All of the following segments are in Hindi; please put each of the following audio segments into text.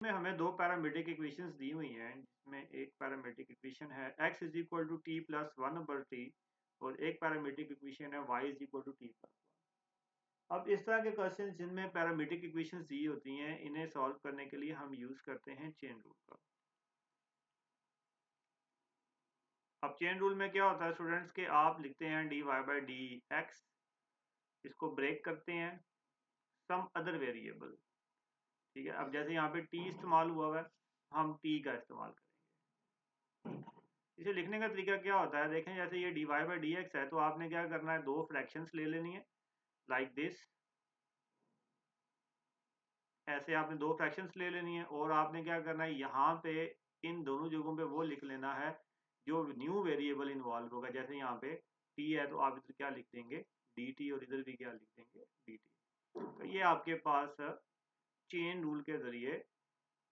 में हमें दो पैरामीट्रिक इक्वेशंस दी हुई हैं, जिसमें एक पैरामीट्रिक इक्वेशन है x is equal to T plus one over T और एक पैरामीट्रिक इक्वेशन है y is equal to T plus one. अब इस तरह के क्वेश्चन जिनमें पैरामीट्रिक इक्वेशंस दी होती हैं, इन्हें सॉल्व करने के लिए हम यूज करते हैं चेन रूल का। अब चेन रूल में क्या होता है स्टूडेंट्स के आप लिखते हैं D Y by D X, इसको ब्रेक करते हैं सम अदर वेरिएबल। ठीक है, अब जैसे यहाँ पे टी इस्तेमाल हुआ है, हम टी का इस्तेमाल करेंगे। इसे लिखने का तरीका क्या होता है, देखें जैसे ये D Y by D X है, तो आपने क्या करना है, दो फ्रैक्शंस ले लेनी है लाइक दिस। ऐसे आपने दो फ्रैक्शंस ले लेनी है और आपने क्या करना है, यहाँ पे इन दोनों जगहों पे वो लिख लेना है जो न्यू वेरिएबल इन्वॉल्व होगा। जैसे यहाँ पे टी है तो आप इधर क्या लिख देंगे, डी टी, और इधर भी क्या लिख देंगे, डी टी। तो ये आपके पास चेन रूल के जरिए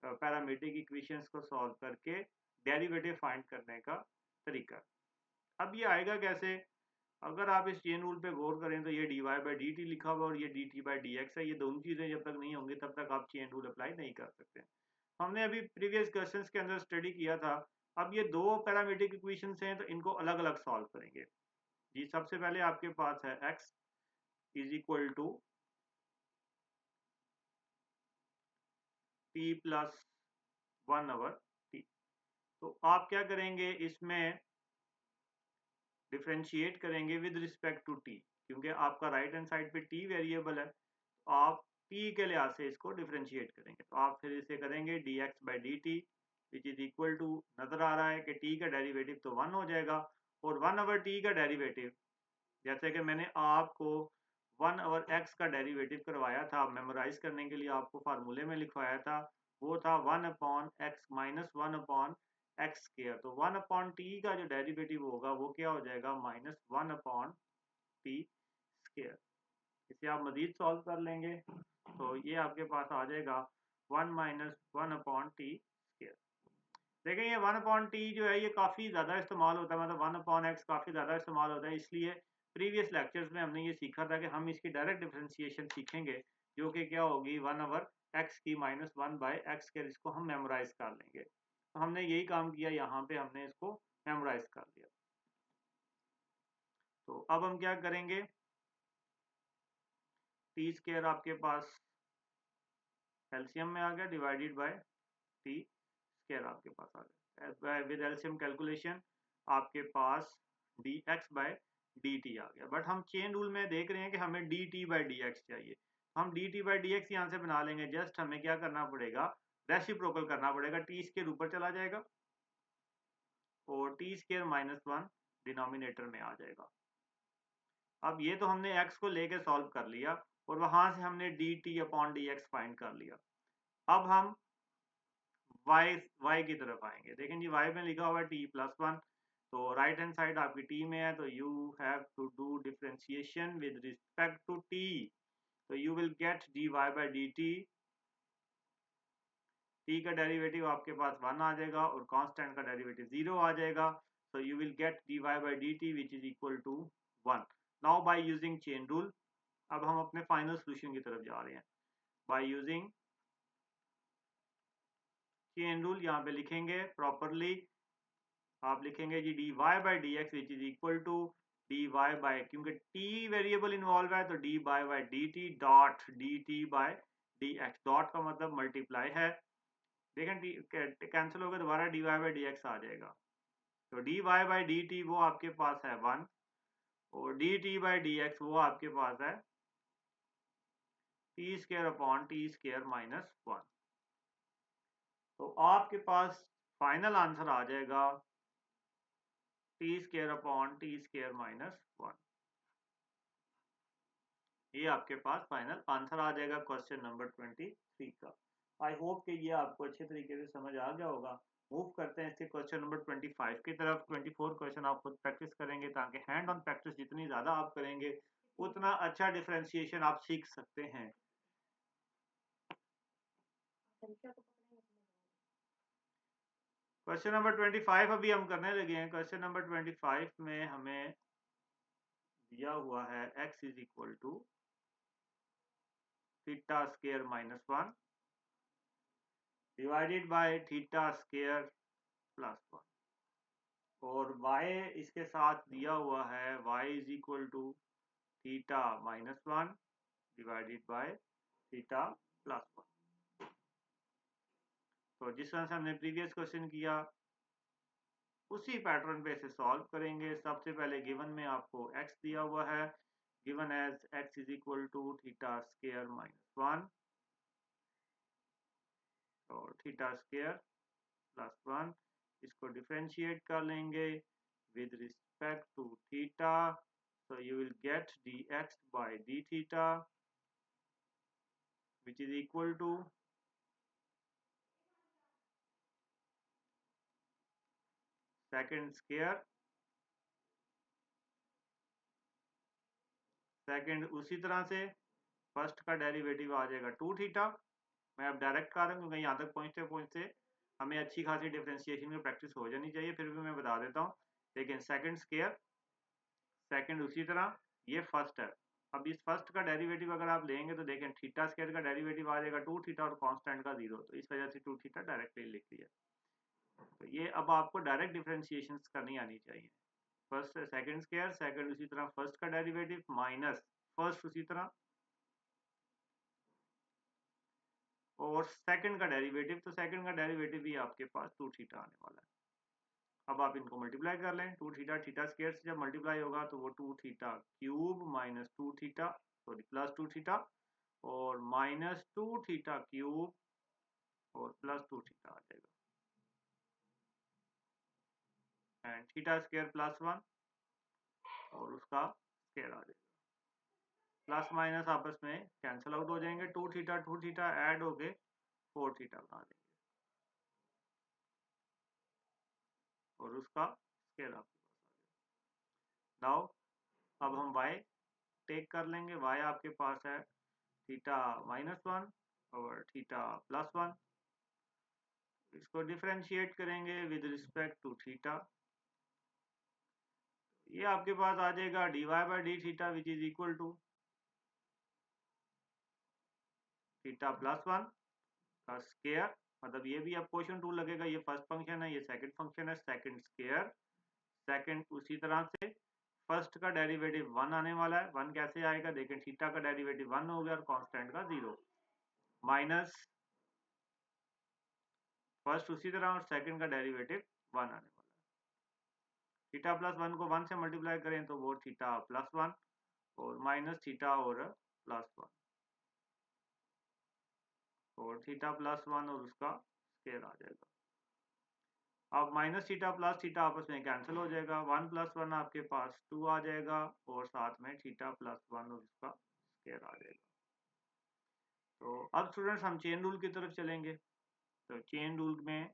पैरामीट्रिक इक्वेशंस को सॉल्व करके डेरिवेटिव फाइंड करने का तरीका। अब ये आएगा कैसे, अगर आप इस चेन रूल पे गौर करें तो ये D Y by D T लिखा हुआ और ये D T by D X है। ये दोनों चीज़ें जब तक नहीं होंगी तब तक आप चेन रूल अप्लाई नहीं कर सकते। हमने अभी प्रीवियस क्वेश्चंस के अंदर स्टडी किया था। अब ये दो पैरामीट्रिक इक्वेशंस हैं तो इनको अलग अलग सॉल्व करेंगे जी। सबसे पहले आपके पास है x is equal to T plus one over T. तो आप क्या करेंगे, इसमें डिफ्रेंशिएट करेंगे विद रिस्पेक्ट टू टी, क्योंकि आपका राइट हैंड साइड पे टी वेरिएबल है, तो आप टी के लिहाज से इसको डिफ्रेंशिएट करेंगे। तो आप फिर इसे करेंगे D X by D T which is equal to, नजर आ रहा है कि टी का डेरिवेटिव तो वन हो जाएगा, और वन ओवर टी का डेरिवेटिव, जैसे कि मैंने आपको वन ओवर एक्स का डेरिवेटिव करवाया था, मेमोराइज करने के लिए आपको फार्मूले में लिखवाया था, वो था one upon x minus one upon x square. तो वन अपॉन टी का जो डेरिवेटिव होगा वो क्या हो जाएगा, minus one upon T square. इसे आप मजीद सॉल्व कर लेंगे तो ये आपके पास आ जाएगा one minus one upon T square. देखें ये वन अपॉन टी जो है ये काफ़ी ज़्यादा इस्तेमाल होता है, मतलब वन अपॉन एक्स काफ़ी ज़्यादा इस्तेमाल होता है, इसलिए प्रीवियस लेक्चर्स में हमने ये सीखा था कि हम इसकी डायरेक्ट डिफरेंशिएशन सीखेंगे, जो कि क्या होगी, वन ओवर एक्स की माइनस वन बाई एक्स के, इसको हम मेमोराइज कर लेंगे। तो हमने यही काम किया, यहाँ पे हमने इसको मेमोराइज कर लिया। तो अब हम क्या करेंगे, टी स्क्वायर आपके पास एलसीएम में आ गया, डिवाइडेड बाय टी स्क्वायर आपके पास आ गया, विद एलसीएम कैलकुलेशन आपके पास D X by D T आ गया। बट हम चेन रूल में देख रहे हैं कि हमें D T by D x चाहिए, हम D T by D x यहाँ से बना लेंगे। जस्ट हमें क्या करना पड़ेगा, रेसिप्रोकल करना पड़ेगा, टी स्क्वायर ऊपर चला जाएगा और T square minus one denominator में आ जाएगा। अब ये तो हमने x को लेके सॉल्व कर लिया और वहां से हमने D T upon D x find कर लिया। अब हम y की तरफ आएंगे। देखें जी, y में लिखा हुआ है t प्लस वन, तो राइट हैंड साइड आपकी t में है, तो you have to do differentiation with respect to t। तो you will get D Y by D T, t का डेरिवेटिव आपके पास वन आ जाएगा और कांस्टेंट का डेरिवेटिव जीरो आ जाएगा। so you will get dy by dt which is equal to 1. now by using chain rule, अब हम अपने फाइनल सोल्यूशन की तरफ जा रहे हैं। by using chain rule यहाँ पे लिखेंगे प्रॉपरली, आप लिखेंगे जी dy by dx which is equal to dy by, क्योंकि t वेरिएबल इन्वॉल्व है तो dy by dt dot dt by dx, dot का मतलब मल्टीप्लाई है। देखें कैंसिल होकर दोबारा dy by dx आ जाएगा, तो dy by dt वो आपके पास है वन और dt by dx वो आपके पास है T square upon T square minus one. तो आपके पास फाइनल आंसर आ जाएगा T square upon T square minus one. ये आपके पास फाइनल आंसर आ जाएगा क्वेश्चन नंबर 23 का। आई होप कि ये आपको अच्छे तरीके से समझ आ गया होगा। मूव करते हैं इसके क्वेश्चन नंबर 25 की तरफ। 24 क्वेश्चन आप खुद प्रैक्टिस करेंगे, ताकि हैंड ऑन प्रैक्टिस जितनी ज़्यादा आप करेंगे उतना अच्छा डिफरेंशिएशन आप सीख सकते हैं। क्वेश्चन नंबर 25 अभी हम करने लगे हैं। क्वेश्चन नंबर 25 में हमें दिया हुआ है x is equal to theta square minus one divided by theta square plus 1, और y इसके साथ दिया हुआ है y is equal to theta minus 1 divided by theta plus 1। तो जिस तरह से हमने प्रीवियस क्वेश्चन किया उसी पैटर्न पे इसे सॉल्व करेंगे। सबसे पहले गिवन में आपको x दिया हुआ है, given as x is equal to theta square minus 1 और थीटा स्क्वायर प्लस 1। इसको डिफरेंशिएट कर लेंगे with respect to theta, so you will get dx by d theta which is equal to second square, second उसी तरह से फर्स्ट का डेरिवेटिव आ जाएगा 2 थीटा। मैं अब डायरेक्ट कर रहा हूँ क्योंकि यहाँ तक पहुँचते पहुँचते हमें अच्छी खासी डिफरेंशिएशन की प्रैक्टिस हो जानी चाहिए, फिर भी मैं बता देता हूँ। लेकिन सेकंड स्क्वायर, सेकंड उसी तरह, ये फर्स्ट है। अब इस फर्स्ट का डेरिवेटिव अगर आप लेंगे तो देखें थीटा स्क्वायर का डेरिवेटिव आ जाएगा 2 थीटा और कांस्टेंट का 0, तो इस वजह से 2 थीटा डायरेक्टली लिख दिया। तो ये अब आपको डायरेक्ट डिफरेंशिएशन करनी आनी चाहिए। फर्स्ट सेकंड स्क्वायर, सेकंड उसी तरह फर्स्ट का डेरिवेटिव माइनस फर्स्ट उसी तरह और सेकंड का डेरिवेटिव, तो सेकंड का डेरिवेटिव भी आपके पास 2 थीटा आने वाला है। अब आप इनको मल्टीप्लाई कर लें, 2 थीटा थीटा स्क्वायर से जब मल्टीप्लाई होगा तो वो 2 theta cube minus 2 theta sorry plus 2 theta और माइनस 2 थीटा क्यूब और प्लस 2 थीटा आ जाएगा एंड थीटा स्क्वायर प्लस 1 और उसका स्क्वायर आ जाएगा। प्लस माइनस आपस में कैंसिल आउट हो जाएंगे, 2 थीटा ऐड हो गए 4 थीटा बना देंगे और उसका स्क्वायर आपके पास आ गया। नाउ अब हम y टेक कर लेंगे, y आपके पास है थीटा माइनस 1 और थीटा प्लस 1। इसको डिफरेंशिएट करेंगे विद रिस्पेक्ट टू थीटा, ये आपके पास आ जाएगा dy by D theta which is equal to theta plus 1 का स्क्वायर, मतलब ये भी अब क्वेश्चन टू लगेगा, ये फर्स्ट फंक्शन है, ये सेकंड फंक्शन है, सेकंड स्क्वायर, सेकंड उसी तरह से फर्स्ट का डेरिवेटिव 1 आने वाला है। 1 कैसे आएगा देखें, थीटा का डेरिवेटिव 1 हो गया और कांस्टेंट का 0 माइनस फर्स्ट उसी तरह और सेकंड का डेरिवेटिव 1 आने वाला है। थीटा प्लस 1 को 1 से मल्टीप्लाई करें तो वो थीटा प्लस 1 और माइनस थीटा और प्लस 1 और थीटा प्लस 1 और उसका स्क्वायर आ जाएगा। अब माइनस थीटा प्लस थीटा आपस में कैंसिल हो जाएगा, 1 प्लस 1 आपके पास 2 आ जाएगा और साथ में थीटा प्लस 1 और उसका स्क्वायर आ जाएगा। तो अब स्टूडेंट्स हम चेन रूल की तरफ चलेंगे। तो चेन रूल में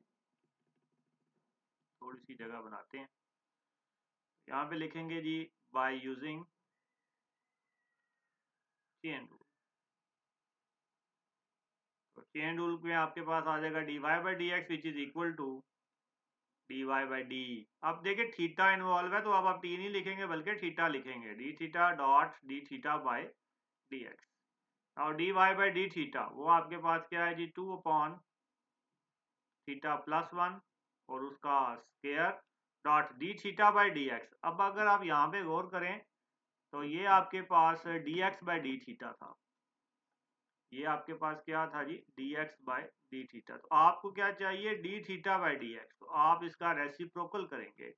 थोड़ी सी जगह बनाते हैं, यहाँ पे लिखेंगे जी बाय यूजिंग चेन रूल। तो चेन रूल में आपके पास आ जाएगा dy by D x which is equal to dy by D. अब देखिए थीटा इन्वॉल्व है तो अब आप टी नहीं लिखेंगे बल्कि थीटा लिखेंगे, D theta dot D theta by D x. और dy बाई डी थीटा वो आपके पास क्या है जी 2 अपॉन थीटा प्लस 1 और उसका square dot D theta by D x. अब अगर आप यहाँ पे गौर करें तो ये आपके पास D X by D theta था, ये आपके पास क्या था जी D X by D theta. तो आपको क्या चाहिए D theta by D X, तो आप इसका रेसिप्रोकल करेंगे।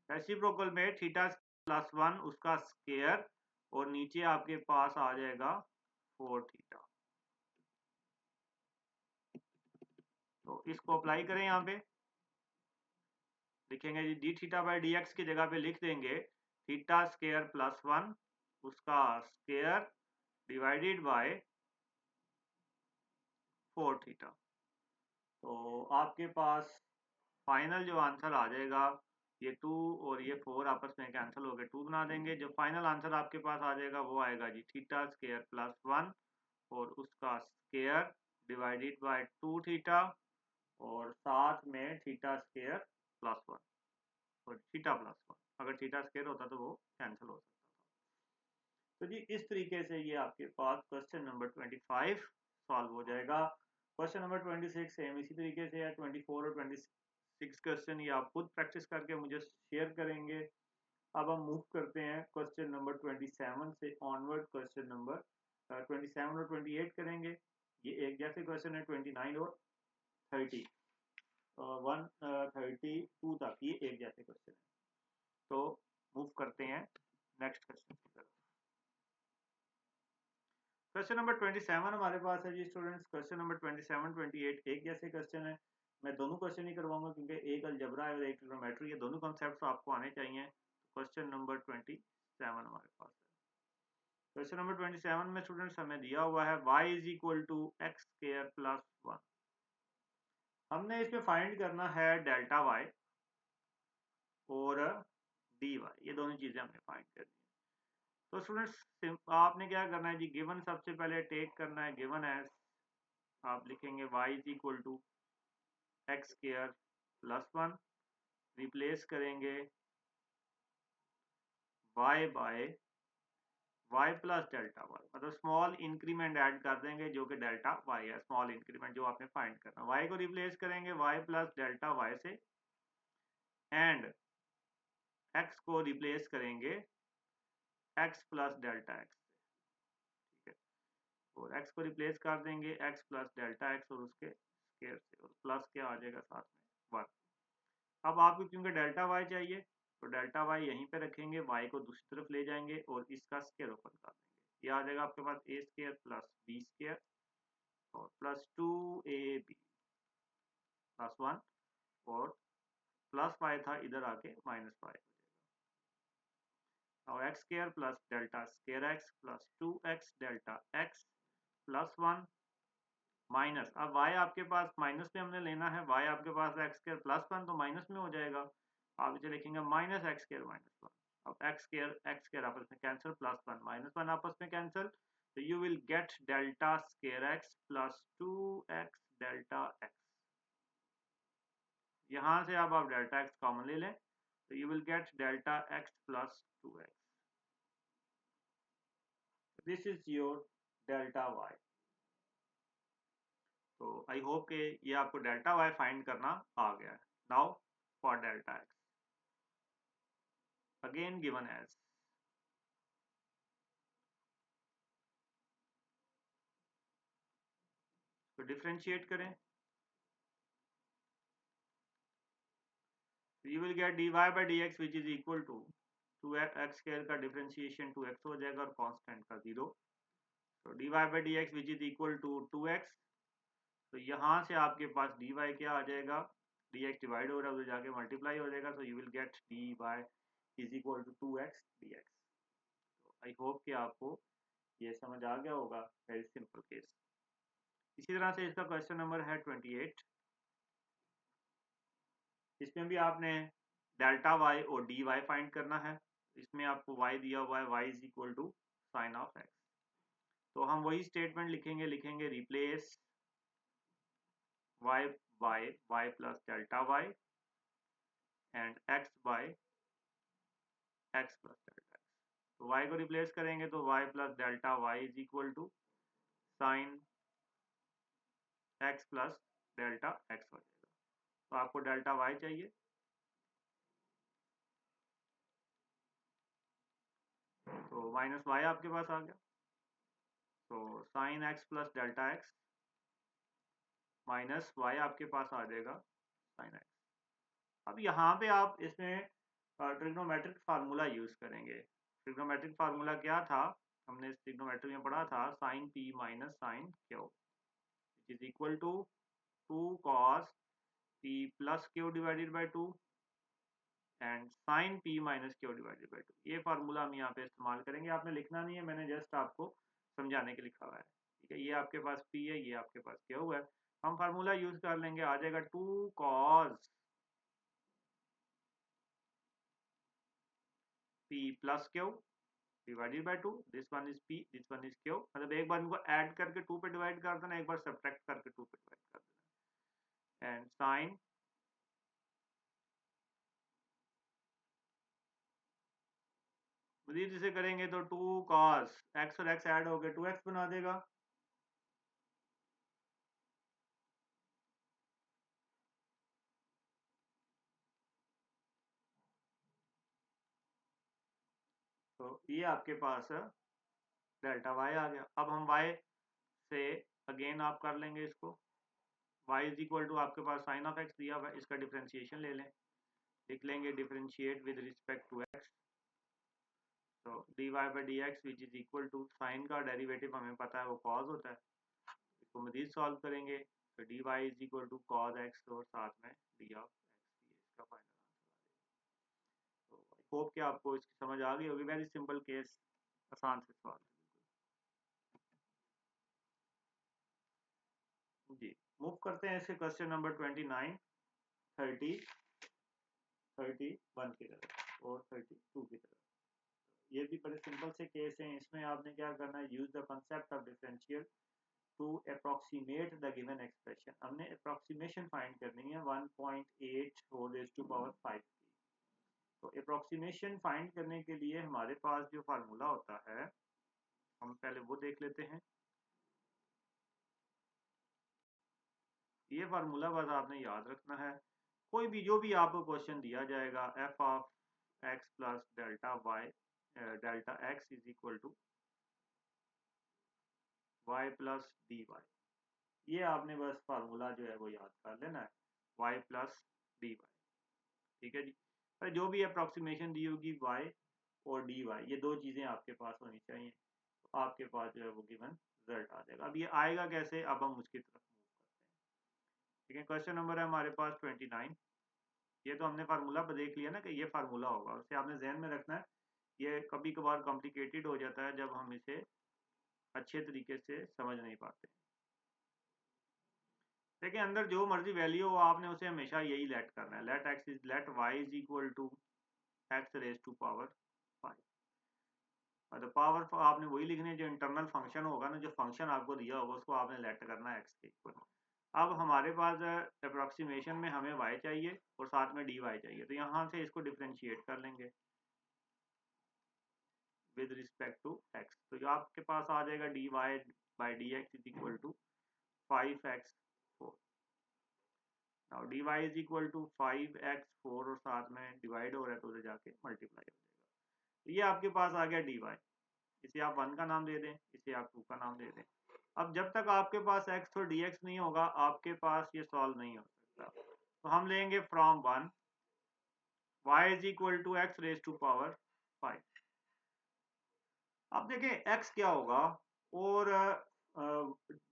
रेसिप्रोकल में थीटा प्लस 1 उसका स्क्वायर और नीचे आपके पास आ जाएगा 4 थीटा। तो इसको अप्लाई करें, यहाँ पे लिखेंगे G D theta by D x की जगह पे लिख देंगे थीटा स्क्वायर प्लस 1 उसका स्क्वायर डिवाइडेड बाय 4 थीटा। तो आपके पास फाइनल जो आंसर आ जाएगा ये 2 और ये 4 आपस में कैंसिल हो गए 2 बना देंगे। जो फाइनल आंसर आपके पास आ जाएगा वो आएगा जी थीटा स्क्वायर प्लस 1 और उसका स्क्वायर डिवाइडेड बाय 2 थीटा और साथ में थीटा स्क्वायर प्लस 1 और थीटा प्लस 1, अगर थीटा स्क्वायर होता तो वो कैंसिल हो सकता था। तो जी इस तरीके से ये आपके पास क्वेश्चन नंबर 25 सॉल्व हो जाएगा। क्वेश्चन नंबर 26 सेम इसी तरीके से है। 24 और 26 क्वेश्चन ये आप खुद प्रैक्टिस करके मुझे शेयर करेंगे। अब हम मूव करते हैं क्वेश्चन नंबर 27 से ऑनवर्ड क्वेश्चन नंबर 27 और 28 करेंगे। ये एक जैसे क्वेश्चन है 29 और 30 132 तक ये एक जैसे क्वेश्चन है। तो मूव करते हैं नेक्स्ट क्वेश्चन की तरफ। क्वेश्चन नंबर 27 हमारे पास है जी स्टूडेंट्स। क्वेश्चन नंबर 27 28 एक जैसे क्वेश्चन है। मैं दोनों क्वेश्चन ही करवाऊंगा क्योंकि एक अलजबरा है और एक ट्रिग्नोमेट्री है, दोनों कॉन्सेप्ट्स आपको आने चाहिए। क्वेश्चन नंबर 27 हमारे पास है। क्वेश्चन नंबर 27 में स्टूडेंट्स हमें दिया हुआ है y is equal to x square plus 1। हमने इसमें फाइंड करना है डेल्टा y और dy, ये दोनों चीजें हमने फाइंड करनी है। तो स्टूडेंट्स आपने क्या करना है जी, गिवन सबसे पहले टेक करना है गिवन एज, आप लिखेंगे y is equal to x square plus 1, replace करेंगे y by y plus delta y, मतलब स्मॉल इंक्रीमेंट ऐड कर देंगे जो कि डेल्टा y है, स्मॉल इंक्रीमेंट जो आपने फाइंड करना। y को रिप्लेस करेंगे y प्लस डेल्टा y से एंड x को रिप्लेस करेंगे x प्लस डेल्टा x से, ठीक है। और x को रिप्लेस कर देंगे x प्लस डेल्टा x और उसके स्क्वायर से, और प्लस क्या आ जाएगा साथ में 1। अब आपको क्योंकि डेल्टा y चाहिए तो डेल्टा y यहीं पे रखेंगे, y को दूसरी तरफ ले जाएंगे और इसका स्क्वायर ओपन कर देंगे। ये आ जाएगा आपके पास a square plus b square और प्लस 2ab प्लस 1 और प्लस y था इधर आके माइनस y हो जाएगा। और x square plus delta square x plus 2x delta x plus 1 minus, अब y आपके पास माइनस में हमने लेना है, y आपके पास एक्स स्क्वायर प्लस 1 तो माइनस में हो जाएगा। आप इसे लिखेंगे माइनस एक्स स्क्वायर माइनस 1। अब एक्स स्क्वायर आपस में कैंसिल, प्लस 1 माइनस 1 आपस में कैंसिल, तो you will get delta square x plus 2x delta x। यहां से अब आप डेल्टा x कॉमन ले लें तो you will get delta x plus 2x। This is your delta y। तो आई होप कि ये आपको डेल्टा y फाइंड करना आ गया है। Now for delta x again given as, तो डिफरेंशिएट करें, you will get dy by D x which is equal to 2x square का डिफरेंशिएशन 2x हो जाएगा और कांस्टेंट का 0। तो dy by D x which is equal to 2x, तो यहाँ से आपके पास dy क्या आ जाएगा, dx डिवाइड हो रहा है उधर जाके मल्टीप्लाई हो जाएगा, तो you will get dy is equal to 2x dx। तो आई होप कि आपको ये समझ आ गया होगा, वेरी सिंपल केस। इसी तरह से इसका क्वेश्चन नंबर है 28। इसमें भी आपने डेल्टा y और dy फाइंड करना है। इसमें आपको y दिया हुआ है y is equal to sine of x, तो हम वही स्टेटमेंट लिखेंगे replace y by y plus delta y and x by x plus delta x। तो y को रिप्लेस करेंगे तो y plus delta y is equal to sine x plus delta x हो जाएगा। तो आपको डेल्टा y चाहिए, तो माइनस y आपके पास आ गया, तो sine x plus delta x minus y आपके पास आ जाएगा साइन x। अब यहाँ पे आप इसमें ट्रिग्नोमेट्रिक फार्मूला यूज करेंगे। ट्रिग्नोमेट्रिक फार्मूला क्या था, हमने इस ट्रिग्नोमेट्री में पढ़ा था, sine p minus sine q is equal to 2 cos p plus q divided by 2 and sine p minus q divided by 2। ये फार्मूला हम यहाँ पे इस्तेमाल करेंगे, आपने लिखना नहीं है, मैंने जस्ट आपको समझाने के लिखा हुआ है, ठीक है। ये आपके पास p है, ये आपके पास q है, हम फार्मूला यूज कर लेंगे, आ जाएगा 2 cos p plus q divided by 2, this one is p this one is q, मतलब एक बार इनको ऐड करके 2 पे डिवाइड कर देना, एक बार सब्ट्रैक्ट करके 2 पे डिवाइड कर देना, एंड साइन मजीद इसे करेंगे तो 2 cos x और x ऐड हो गए 2x बना देगा, तो ये आपके पास डेल्टा वाई आ गया। अब हम वाई से अगेन आप कर लेंगे इसको, y इज इक्वल टू आपके पास साइन ऑफ एक्स दिया हुआ है, इसका डिफ्रेंशिएशन ले लें, लिख लेंगे differentiate with respect to x, तो dy by D x which is equal to sine का डेरिवेटिव हमें पता है वो कॉज होता है, इसको मजीद सॉल्व करेंगे तो dy is equal to cos x और साथ में डी ऑफ एक्स, ये इसका फाइनल आंसर आ जाएगा। तो आई होप कि आपको इसकी समझ आ गई होगी, वेरी सिंपल केस, आसान से सवाल जी। मूव करते हैं इसके क्वेश्चन नंबर 29, 30, 31 की तरफ और 32 की तरफ। ये भी बड़े सिंपल से केस हैं, इसमें आपने क्या करना है, use the concept of differential to approximate the given expression. हमने अप्रोक्सीमेशन फाइंड करनी है 1.8 होल रेज़ टू पावर 5 की। तो अप्रोक्सीमेशन फाइंड करने के लिए हमारे पास जो फार्मूला होता है हम पहले वो देख लेते हैं। ये फार्मूला बस आपने याद रखना है, कोई भी जो भी आपको क्वेश्चन दिया जाएगा, f of x plus delta y delta x is equal to y plus d y, ये आपने बस फार्मूला जो है वो याद कर लेना है, वाई प्लस डी वाई, ठीक है जी। पर जो भी अप्रोक्सीमेशन दी होगी वाई और डी वाई, ये दो चीज़ें आपके पास होनी चाहिए, तो आपके पास जो है वो गिवन रिजल्ट आ जाएगा। अब ये आएगा कैसे, अब हम उसकी तरफ मूव करते हैं, ठीक है। क्वेश्चन नंबर है हमारे पास 29, ये तो हमने फार्मूला देख लिया ना कि ये फार्मूला होगा, उसे आपने जहन में रखना है। ये कभी कभार कॉम्प्लिकेटेड हो जाता है जब हम इसे अच्छे तरीके से समझ नहीं पाते। देखिए अंदर जो मर्जी वैल्यू हो आपने उसे हमेशा यही लेट करना है, let x is let y is equal to x raise to power 5। तो पावर आपने वही लिखनी है जो इंटरनल फंक्शन होगा ना, जो फंक्शन आपको दिया होगा उसको आपने लेट करना है एक्स के इक्वल। अब हमारे पास अप्रोक्सीमेशन में हमें y चाहिए और साथ में dy चाहिए, तो यहाँ से इसको डिफ्रेंशिएट कर लेंगे विद रिस्पेक्ट टू x, तो जो आपके पास आ जाएगा dy by D x is equal to 5x4। Now dy is equal to 5x4 और साथ में डिवाइड हो रहा है तो उधर जाके मल्टीप्लाई हो जाएगा, तो ये आपके पास आ गया dy। इसे आप 1 का नाम दे दें, इसे आप 2 का नाम दे दें। अब जब तक आपके पास x और dx नहीं होगा आपके पास ये सॉल्व नहीं हो सकता, तो हम लेंगे from 1 y is equal to x raise to power 5। अब देखें x क्या होगा और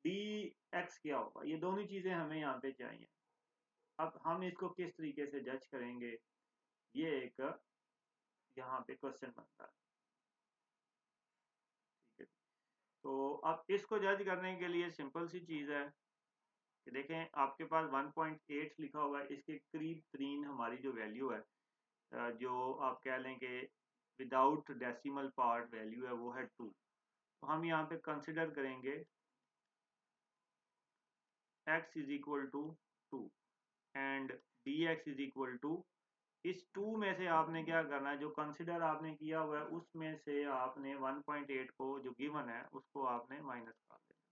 dx क्या होगा, ये दोनों चीजें हमें यहाँ पे चाहिए। अब हम इसको किस तरीके से जज करेंगे, ये एक यहाँ पे क्वेश्चन बनता है, ठीक है। तो अब इसको जज करने के लिए सिंपल सी चीज है कि देखें आपके पास 1.8 लिखा हुआ है, इसके करीब तरीन हमारी जो वैल्यू है, जो आप कह लें कि विदाउट डेसिमल पार्ट वैल्यू है, वो है 2। तो हम यहाँ पे कंसिडर करेंगे x is equal to 2 and dx is equal to, इस 2 में से आपने क्या करना है, जो कंसिडर आपने किया हुआ है उसमें से आपने 1.8 को जो गिवन है उसको आपने माइनस कर देना,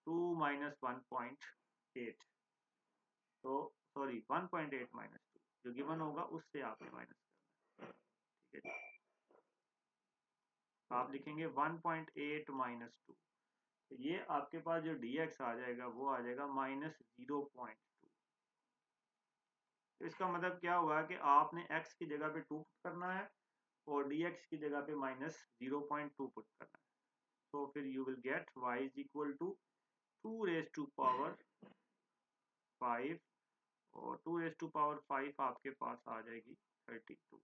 2 माइनस 1.8, तो सॉरी 1.8 माइनस 2 जो गिवन होगा उससे आपने माइनस करना है, ठीक है जी। आप लिखेंगे 1.8 माइनस 2, तो ये आपके पास जो dx आ जाएगा वो आ जाएगा माइनस 0.2। तो इसका मतलब क्या हुआ कि आपने x की जगह पे 2 पुट करना है और dx की जगह पे माइनस 0.2 पुट करना है, तो फिर you will get y is equal to 2 raise to power 5 और 2 रेज टू पावर 5 आपके पास आ जाएगी 32।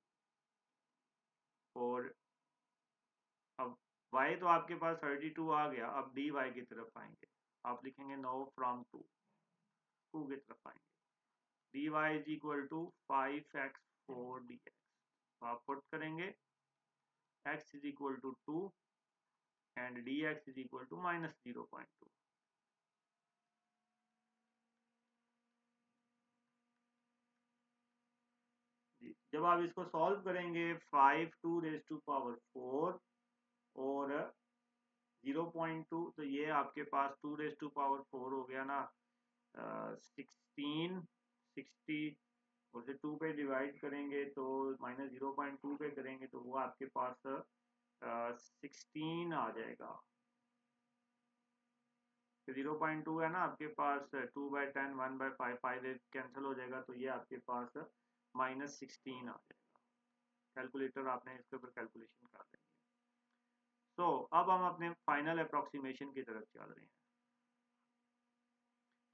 और अब y तो आपके पास 32 आ गया, अब dy की तरफ आएंगे, आप लिखेंगे नाउ फ्रॉम 2 की तरफ आएंगे, dy is equal to 5x4 dx, तो आप पुट करेंगे x is equal to 2 and dx is equal to minus 0.2। जब आप इसको सॉल्व करेंगे 5 2 रेज टू पावर 4 और 0.2, तो ये आपके पास 2 रेज टू पावर 4 हो गया ना, 16 60 उसे 2 पे डिवाइड करेंगे तो माइनस 0.2 पे करेंगे तो वो आपके पास 16 आ जाएगा। 0.2 है ना आपके पास, 2/10, 1/5, 5 कैंसिल हो जाएगा, तो ये आपके पास -16 आ जाएगा। कैलकुलेटर आपने इसके ऊपर कैलकुलेशन कर लेंगे। तो अब हम अपने फाइनल अप्रोक्सीमेशन की तरफ चल रहे हैं।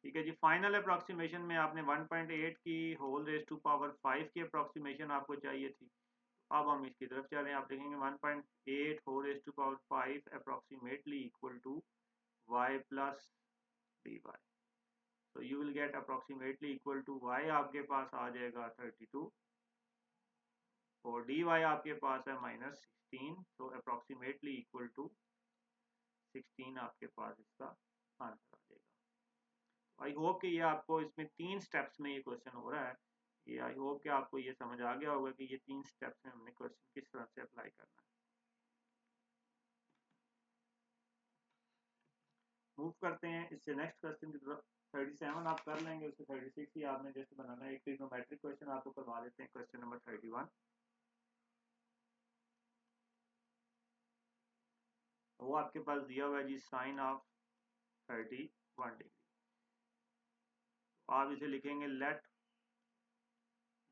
ठीक है जी, फाइनल अप्रोक्सीमेशन में आपने 1.8 की होल रेज टू पावर 5 की अप्रोक्सीमेशन आपको चाहिए थी। अब हम इसकी तरफ चल रहे हैं। आप देखेंगे 1.8 whole raise to power 5 approximately equal to y plus dy। तो you will get approximately equal to y आपके पास आ जाएगा 32 और dy आपके पास है -16, तो अप्रोक्सीमेटली इक्वल टू 16 आपके पास इसका आंसर आ जाएगा। आई होप कि ये आपको इसमें 3 स्टेप्स में ये क्वेश्चन हो रहा है। ये आई होप कि आपको ये समझ आ गया होगा कि ये 3 स्टेप्स में हमने क्वेश्चन किस तरह से अप्लाई करना है। मूव करते हैं इससे नेक्स्ट क्वेश्चन की तरफ। 37 आप कर लेंगे, उससे 36 ही आपने जस्ट बनाना है। एक ट्रिग्नोमेट्रिक क्वेश्चन आपको करवा लेते हैं, क्वेश्चन नंबर 31। वो आपके पास दिया हुआ है जी साइन ऑफ 31 डिग्री। आप इसे लिखेंगे let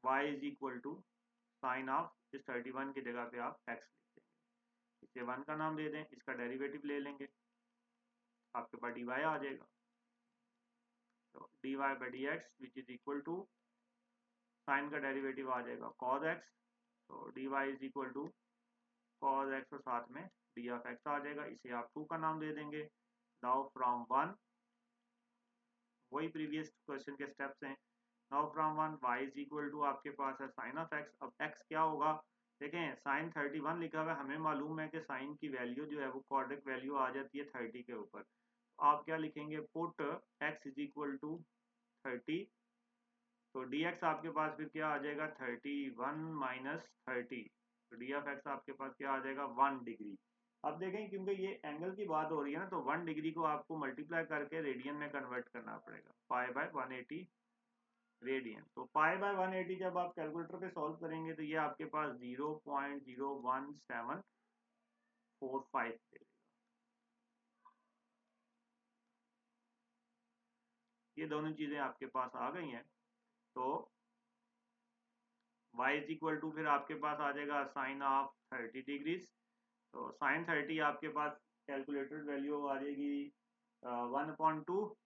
y is equal to sine of, इस 31 की जगह पे आप x लिख देंगे। इसे 1 का नाम दे दें, इसका डेरिवेटिव ले लेंगे, आपके पास dy आ जाएगा। तो dy by D x which is equal to sine का डेरिवेटिव आ जाएगा cos x, तो dy is equal to cos x और साथ में d ऑफ x आ जाएगा। इसे आप 2 का नाम दे देंगे। नाउ फ्रॉम 1, वही प्रीवियस क्वेश्चन के स्टेप्स हैं। Now from 1 y is equal to आपके पास है साइन ऑफ x। अब x क्या होगा, देखें साइन 31 लिखा हुआ है, हमें मालूम है कि साइन की वैल्यू जो है वो क्वाड्रिक वैल्यू आ जाती है 30 के ऊपर। आप क्या लिखेंगे, put x is equal to 30, तो dx आपके पास फिर क्या आ जाएगा 31 माइनस 30, तो d ऑफ x आपके पास क्या आ जाएगा 1 डिग्री। अब देखें क्योंकि ये एंगल की बात हो रही है ना, तो 1 डिग्री को आपको मल्टीप्लाई करके रेडियन में कन्वर्ट करना पड़ेगा, पाई बाय 180 रेडियन। तो पाई बाय 180 जब आप कैलकुलेटर पे सॉल्व करेंगे तो ये आपके पास 0.01745 देगा। ये दोनों चीजें आपके पास आ गई हैं। तो y इज इक्वल टू फिर आपके पास आ जाएगा साइन ऑफ 30 डिग्रीज। तो साइन 30 आपके पास कैलकुलेटेड वैल्यू आ जाएगी 1/2,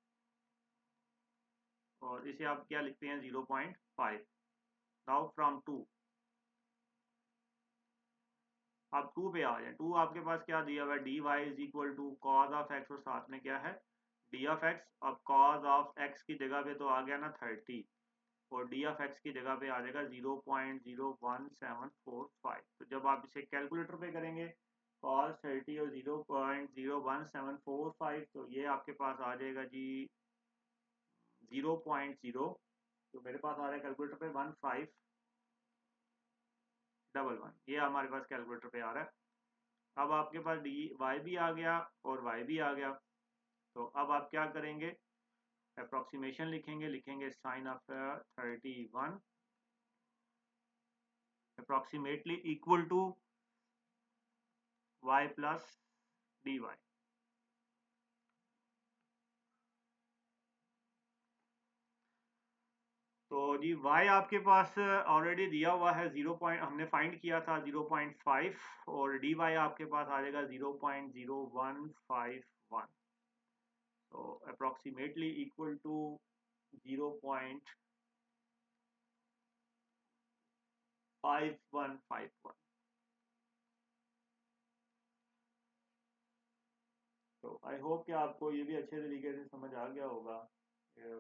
और इसे आप क्या लिखते हैं 0.5। नाउ फ्रॉम 2, अब 2 पे आ जाए। 2 आपके पास क्या दिया हुआ है, dy is equal to cos of x और साथ में क्या है d ऑफ x। अब कॉज ऑफ x की जगह पे तो आ गया ना 30, और d ऑफ x की जगह पे आ जाएगा 0.01745। तो जब आप इसे कैलकुलेटर पे करेंगे cos 30 और 0.01745, तो ये आपके पास आ जाएगा जी 0.0, तो मेरे पास आ रहा है कैलकुलेटर पे 1511, ये हमारे पास कैलकुलेटर पे आ रहा है। अब आपके पास डी वाई भी आ गया और वाई भी आ गया। तो अब आप क्या करेंगे, अप्रोक्सीमेशन लिखेंगे sine of 31 approximately equal to y plus dy। तो जी y आपके पास ऑलरेडी दिया हुआ है 0 पॉइंट, हमने फाइंड किया था 0.5, और dy आपके पास आ जाएगा 0.0151, तो अप्रोक्सीमेटली इक्वल टू 0.5151। तो आई होप कि आपको ये भी अच्छे तरीके से समझ आ गया होगा।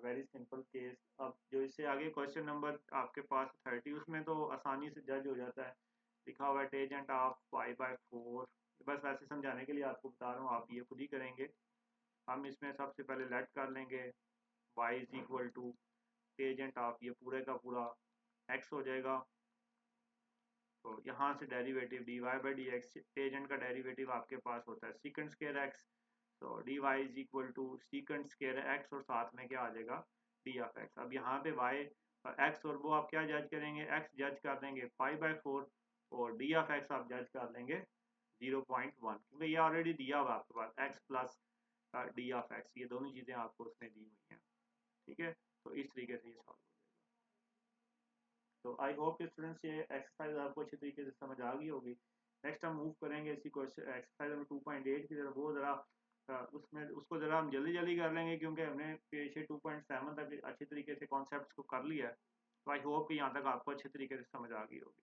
Very simple case. अब जो इससे आगे क्वेश्चन नंबर आपके पास 30, उसमें तो आसानी से जज हो जाता है, लिखा हुआ है टेजेंट ऑफ y/4। बस वैसे समझाने के लिए आपको बता रहा हूँ, आप ये खुद ही करेंगे। हम इसमें सबसे पहले लेट कर लेंगे y is equal to tangent of ये पूरे का पूरा x हो जाएगा। तो यहाँ से derivative dy by D x, tangent का डेरिवेटिव आपके पास होता है सीकेंड स्क्वायर x। तो dy is equal to secant square x और साथ में क्या आ जाएगा d ऑफ x। अब यहाँ पे y x और वो आप क्या जज करेंगे, x जज कर देंगे पाई बाय 4, और d ऑफ x आप जज कर देंगे 0.1, क्योंकि ये ऑलरेडी दिया हुआ आपके पास x plus D of x, ये दोनों चीज़ें आपको उसने दी हुई हैं। ठीक है, तो इस तरीके से ये सॉल्व हो जाएगा। तो आई होप कि स्टूडेंट्स ये एक्सरसाइज आपको अच्छी तरीके से समझ आ गई होगी। नेक्स्ट हम मूव करेंगे इसी क्वेश्चन एक्सरसाइज नंबर 2.8 की तरफ। वो ज़रा उसमें उसको ज़रा हम जल्दी जल्दी कर लेंगे, क्योंकि हमने पेज 2.7 तक अच्छी तरीके से कॉन्सेप्ट को कर लिया है। तो आई होप कि यहाँ तक आपको अच्छे तरीके से समझ आ गई होगी।